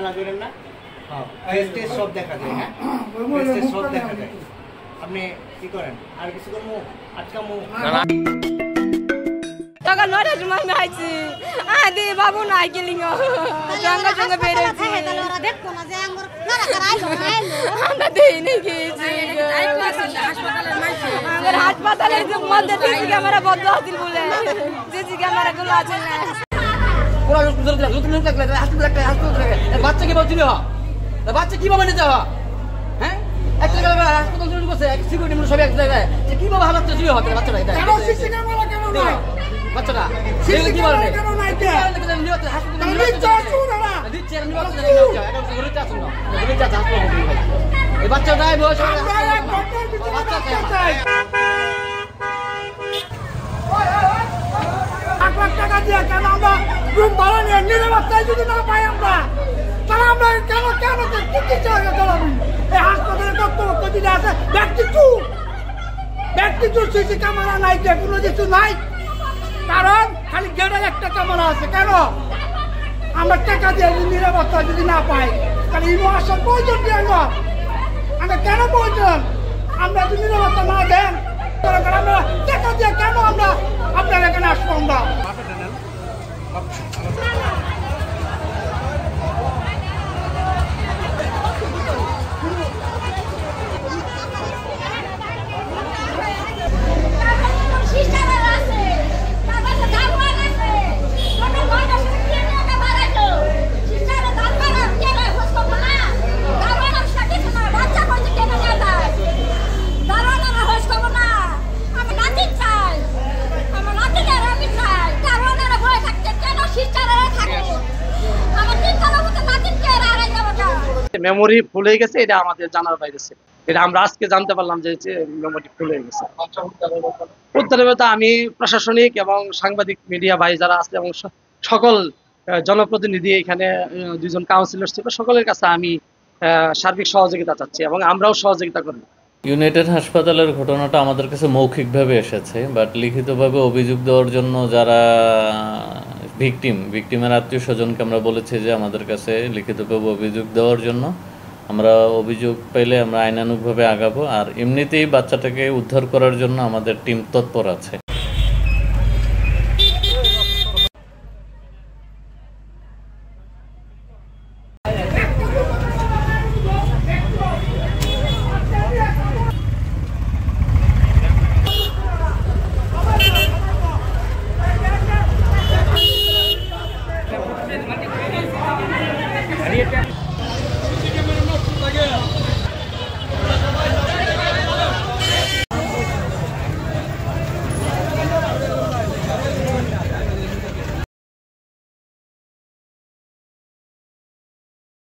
মানা করেন না। টেস্ট সব দেখা যায়, হ্যাঁ টেস্ট সব দেখা যায়। আপনি কি করেন আর কিছু করবো আটকামো টাকা নয় সময় নাইছি আদি বাবু নাই কিলিং সঙ্গে সঙ্গে বেরেছি দেখতো না যে আঙ্গুর নারা করাইলো আমরা দেই নাই গেছি আঙ্গুর হাসপাতালের মধ্যে সিসি ক্যামেরা বন্ধ আছিল বলে সিসি ক্যামেরা গুলো আছে না পুরো লোক লাগলে হাসপাতাল বাচ্চা কি বলছিল বাচ্চা কিভাবে নিতে হবে হ্যাঁ একটা হাসপাতাল শুরু করছে সিকিউরিটি সব এক জায়গায় যে কিভাবে হালাত চুরি হবে বাচ্চাটা এটা কেন সিসি ক্যামেরা কেন নাই বাচ্চাটা সিসি ক্যামেরা কেন নাই তে হাসপাতাল নিচ্ছে শুনরা দিচ্ছে আমি বাচ্চা নিয়ে যাও এখন ঘুরতে আসুন না ঘুরতে আসুন হাসপাতাল ভাই এই বাচ্চাটা বয়স বাচ্চা চাই লাখ টাকা দিয়ে কেন আমরা রুম ভাড়া নিয়ে নিরাপত্তায় যদি না পাই আমরা তাহলে আমরা কেন কেন কি চাই চালাবি এই হাসপাতালে কত দিনে আছে ব্যক্তি চুর সিসি ক্যামেরা নাই যে কোনো কিছু নাই কারণ খালি গেটের একটা ক্যামেরা আছে কেন আমরা টাকা দিয়ে নিরাপত্তা যদি না পাই তাহলে ইমো আসার প্রয়োজন কি হলো আমরা কেন প্রয়োজন আমরা যদি নিরাপত্তা না দেন আমরা টাকা দিয়ে কেন আমরা আপনার এখানে আসবো আমরা মেমোরি ফুল হয়ে গেছে এটা আমাদের জানার বাইরে ছিল এটা আমরা আজকে জানতে পারলাম যে মেমোরি ফুল হয়ে গেছে উত্তরে আমি প্রশাসনিক এবং সাংবাদিক মিডিয়া ভাই যারা আছে এবং সকল জনপ্রতিনিধি এখানে দুইজন কাউন্সিলর ছিল সকলের কাছে আমি সার্বিক সহযোগিতা চাচ্ছি এবং আমরাও সহযোগিতা করব। ইউনাইটেড হাসপাতালের ঘটনাটা আমাদের কাছে মৌখিকভাবে এসেছে বাট লিখিতভাবে অভিযোগ দেওয়ার জন্য যারা ভিকটিমের আত্মীয় স্বজনকে আমরা বলেছি যে আমাদের কাছে লিখিতভাবে অভিযোগ দেওয়ার জন্য আমরা অভিযোগ পেলে আমরা আইনানুগভাবে আগাবো আর এমনিতেই বাচ্চাটাকে উদ্ধার করার জন্য আমাদের টিম তৎপর আছে।